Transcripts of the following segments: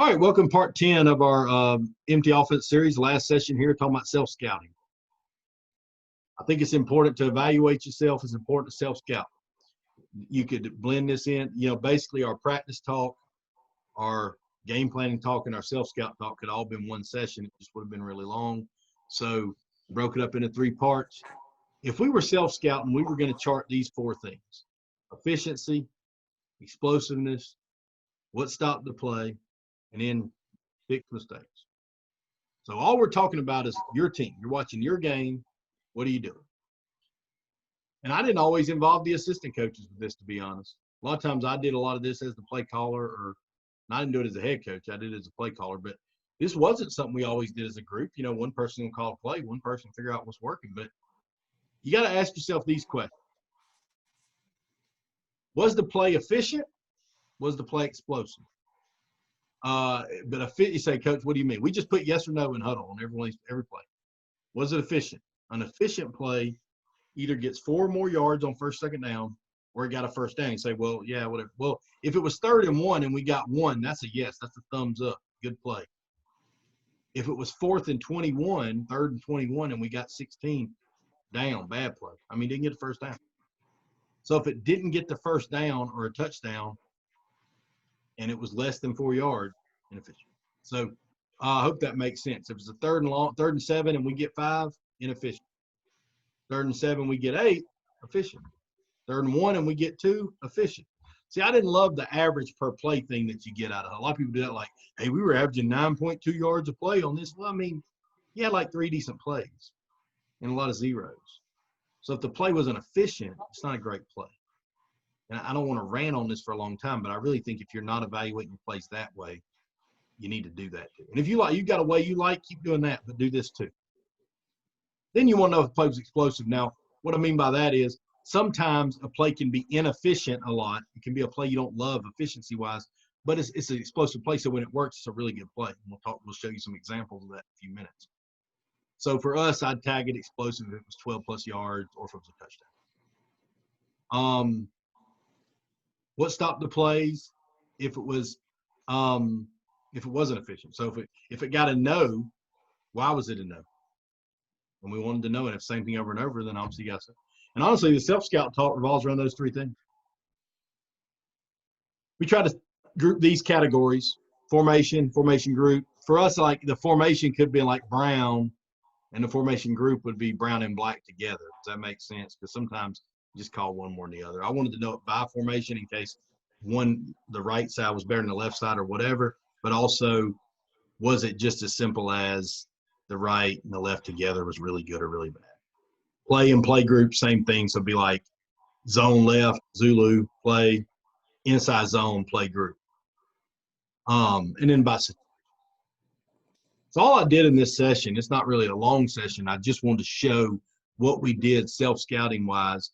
All right, welcome part 10 of our empty offense series. Last session here talking about self-scouting. I think it's important to evaluate yourself. It's important to self-scout. You could blend this in, basically our practice talk, our game planning talk, and our self-scout talk could all been one session. It just would have been really long. So broke it up into 3 parts. If we were self-scouting, we were going to chart these 4 things: efficiency, explosiveness, what stopped the play, and then fix mistakes. So all we're talking about is your team. You're watching your game. What are you doing? And I didn't always involve the assistant coaches with this, to be honest. A lot of times I did a lot of this as the play caller, or I didn't do it as a head coach. I did it as a play caller. But this wasn't something we always did as a group. One person will call a play, one person will figure out what's working. But you got to ask yourself these questions. Was the play efficient? Was the play explosive? But you say, Coach, what do you mean? We just put yes or no in huddle on every play. Was it efficient? An efficient play either gets 4 more yards on first, second down, or it got a first down. You say, well, yeah, whatever. Well, if it was 3rd and 1 and we got 1, that's a yes. That's a thumbs up. Good play. If it was 4th and 21, 3rd and 21, and we got 16, down, bad play. Didn't get the first down. So if it didn't get the first down or a touchdown, and it was less than 4 yards, inefficient. So I hope that makes sense. If it's a 3rd and 7 and we get 5, inefficient. 3rd and 7, we get 8, efficient. 3rd and 1 and we get 2, efficient. See, I didn't love the average per play thing that you get out of it. A lot of people do that, like, hey, we were averaging 9.2 yards a play on this. Well, you had like 3 decent plays and a lot of zeros. So if the play wasn't efficient, it's not a great play. And I don't want to rant on this for a long time, but I really think if you're not evaluating your plays that way, you need to do that too. And if you got a way you like, keep doing that, but do this too. Then you want to know if the play was explosive. Now, what I mean by that is sometimes a play can be inefficient a lot. It can be a play you don't love efficiency-wise, but it's an explosive play. So when it works, it's a really good play. And we'll show you some examples of that in a few minutes. So for us, I'd tag it explosive if it was 12-plus yards or if it was a touchdown. What stopped the plays if it wasn't efficient? So if it got a no, why was it a no? And we wanted to know, and if same thing over and over, then obviously you got to. And honestly, the self-scout talk revolves around those 3 things. We try to group these categories: formation group. For us, like the formation could be like brown, and the formation group would be brown and black together. Does that make sense? Because sometimes you just call one more than the other. I wanted to know it by formation in case the right side was better than the left side or whatever, but also was it just as simple as the right and the left together was really good or really bad? Play and play group, same thing. So it'd be like zone left, Zulu, play, inside zone, play group. And then so all I did in this session, it's not really a long session. I just wanted to show what we did self-scouting wise.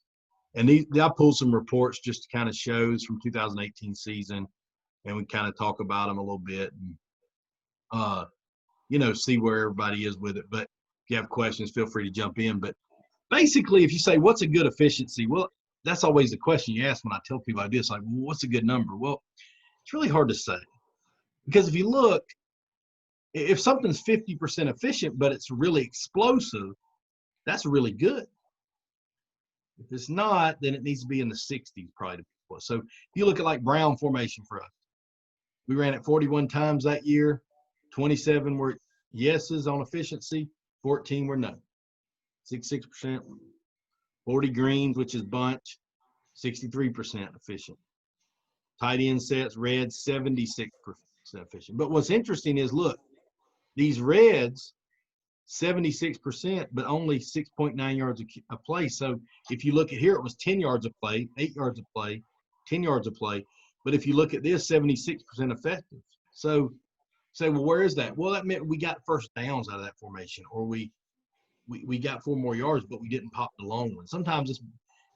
And I pulled some reports just to kind of shows from 2018 season, and we kind of talk about them a little bit and, see where everybody is with it. But if you have questions, feel free to jump in. But basically, if you say, what's a good efficiency? Well, that's always the question you ask when I tell people I do. It's like, well, what's a good number? Well, it's really hard to say. Because if you look, if something's 50% efficient, but it's really explosive, that's really good. If it's not, then it needs to be in the 60s probably. So if you look at like Brown formation for us, we ran it 41 times that year. 27 were yeses on efficiency, 14 were no. 66%. 40 greens, which is bunch, 63% efficient. Tight end sets, red, 76% efficient. But what's interesting is, look, these reds, 76%, but only 6.9 yards a play. So if you look at here, it was 10 yards a play, 8 yards a play, 10 yards a play. But if you look at this, 76% effective. So say, well, where is that? Well, that meant we got first downs out of that formation, or we got 4 more yards, but we didn't pop the long one. Sometimes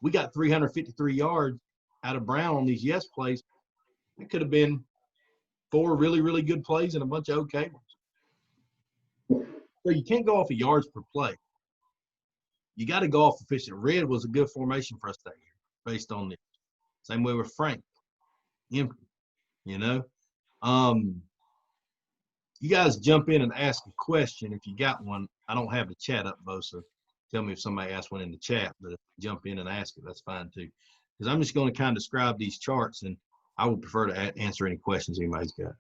we got 353 yards out of Brown on these yes plays. It could have been 4 really, really good plays and a bunch of okay ones. So you can't go off of yards per play. You got to go off efficient. Red was a good formation for us that year based on this. Same way with Frank. Empty, you guys jump in and ask a question if you got one. I don't have the chat up, Bo, so tell me if somebody asks one in the chat, but if you jump in and ask it, that's fine too. Because I'm just going to kind of describe these charts, and I would prefer to answer any questions anybody's got.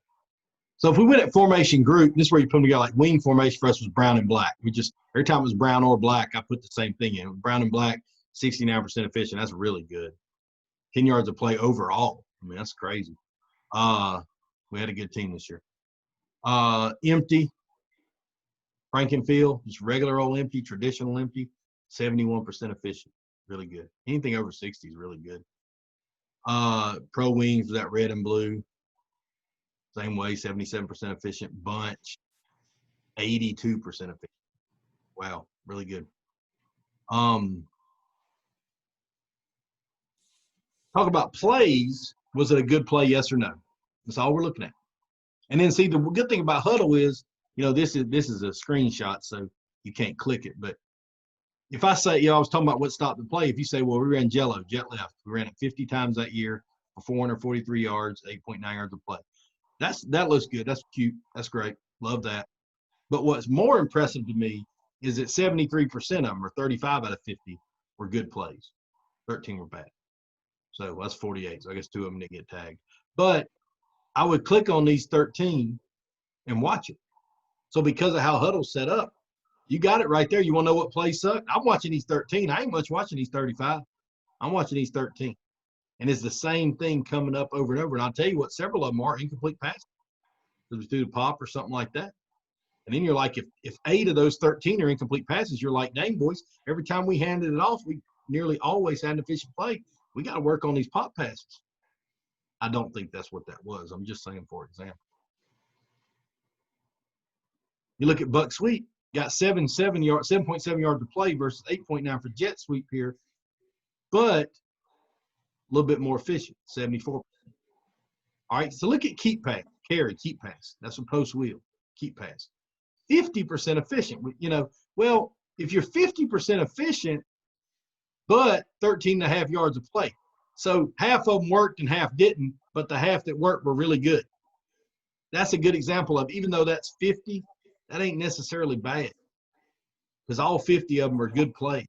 So if we went at formation group, this is where you put them together. Like wing formation for us was brown and black. We just, every time it was brown or black, I put the same thing in. Brown and black, 69% efficient. That's really good. 10 yards of play overall. I mean, that's crazy. We had a good team this year. Empty, Frankenfield, just regular old empty, traditional empty, 71% efficient. Really good. Anything over 60 is really good. Pro wings, that red and blue. Same way, 77% efficient. Bunch, 82% efficient. Wow, really good. Talk about plays. Was it a good play, yes or no? That's all we're looking at. And then see, the good thing about Hudl is, you know, this is a screenshot, so you can't click it. But if I say, you know, I was talking about what stopped the play. If you say, well, we ran Jello, jet left. We ran it 50 times that year for 443 yards, 8.9 yards of play. That looks good. That's cute. That's great. Love that. But what's more impressive to me is that 73% of them, or 35 out of 50, were good plays. 13 were bad. So that's 48. So I guess 2 of them didn't get tagged. But I would click on these 13 and watch it. So because of how Hudl's set up, you got it right there. You want to know what play sucked? I'm watching these 13. I ain't much watching these 35. I'm watching these 13. And it's the same thing coming up over and over. And I'll tell you what, several of them are incomplete passes. It was due to pop or something like that. And then you're like, if 8 of those 13 are incomplete passes, you're like, dang, boys, every time we handed it off, we nearly always had an efficient play. We got to work on these pop passes. I don't think that's what that was. I'm just saying, for example. You look at Buck Sweep, got 7.7 yards to play versus 8.9 for jet sweep here, but a little bit more efficient, 74%. All right, so look at keep pass, carry, keep pass. That's a post wheel, keep pass. 50% efficient. You know, well, if you're 50% efficient, but 13.5 yards of play. So half of them worked and half didn't, but the half that worked were really good. That's a good example of, even though that's 50, that ain't necessarily bad, because all 50 of them are good play.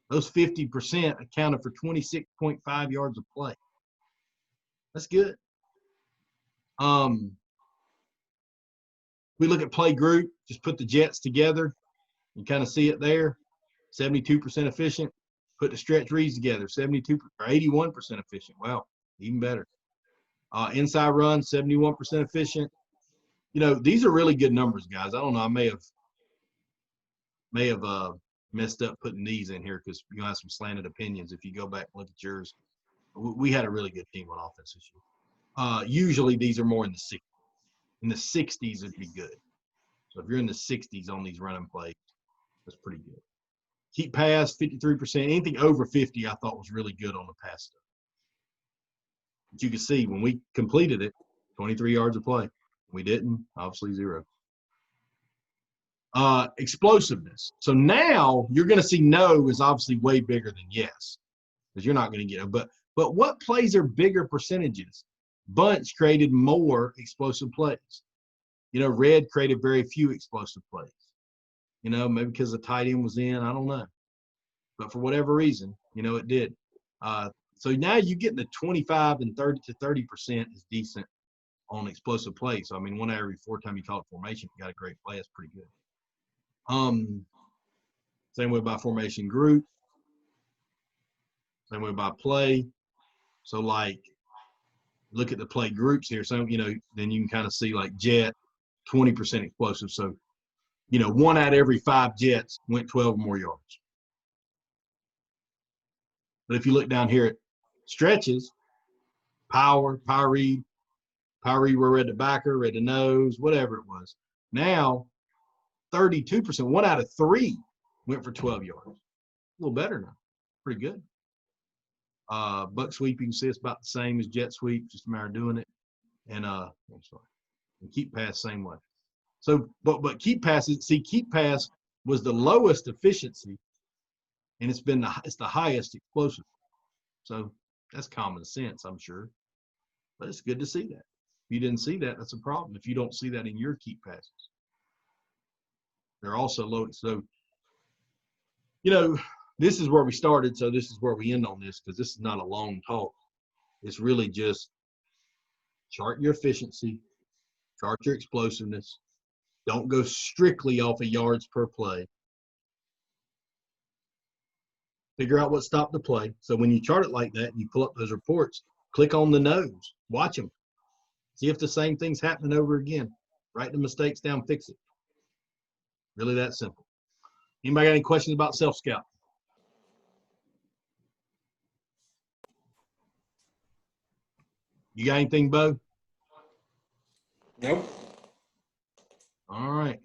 Those 50% accounted for 26.5 yards of play. That's good. We look at play group, just put the Jets together. You kind of see it there, 72% efficient. Put the stretch reads together, 72 or 81% efficient. Wow, even better. Inside run, 71% efficient. You know, these are really good numbers, guys. I don't know. I may have messed up putting these in here because you have some slanted opinions. If you go back and look at yours, we had a really good team on offense this year. Usually these are more in the 60s. In the 60s would be good. So if you're in the 60s on these running plays, that's pretty good. Keep pass, 53%. Anything over 50, I thought was really good on the pass stuff. But you can see when we completed it, 23 yards of play. We didn't, obviously 0. Explosiveness. So now you're going to see no is obviously way bigger than yes, because you're not going to get it. But what plays are bigger percentages? Bunch created more explosive plays. You know, red created very few explosive plays. You know, maybe because the tight end was in, I don't know. But for whatever reason, you know, it did. So now you get the 25 and 30 to 30% is decent on explosive plays. So, I mean, 1 out of every 4 times you call it formation, you got a great play. That's pretty good. Same way by formation group. Same way by play. So, like, look at the play groups here. So, you know, then you can kind of see like jet, 20% explosive. So, you know, 1 out of every 5 jets went 12 or more yards. But if you look down here at stretches, power read, were read the backer, read the nose, whatever it was. Now, 32%, 1 out of 3 went for 12 yards. A little better now. Pretty good. Buck sweep, you can see it's about the same as jet sweep, just a matter of doing it. And and keep pass, same way. So, but keep pass, keep pass was the lowest efficiency, and it's the highest explosive. So that's common sense, I'm sure. But it's good to see that. you didn't see that, that's a problem. If you don't see that in your keep passes, they're also loaded. So, you know, this is where we started. So this is where we end on this, because this is not a long talk. It's really just chart your efficiency, chart your explosiveness. Don't go strictly off of yards per play. Figure out what stopped the play. So when you chart it like that and you pull up those reports, click on the nose, watch them. See if the same thing's happening over again. Write the mistakes down, fix it. Really that simple. Anybody got any questions about self-scout? You got anything, Bo? Nope. All right.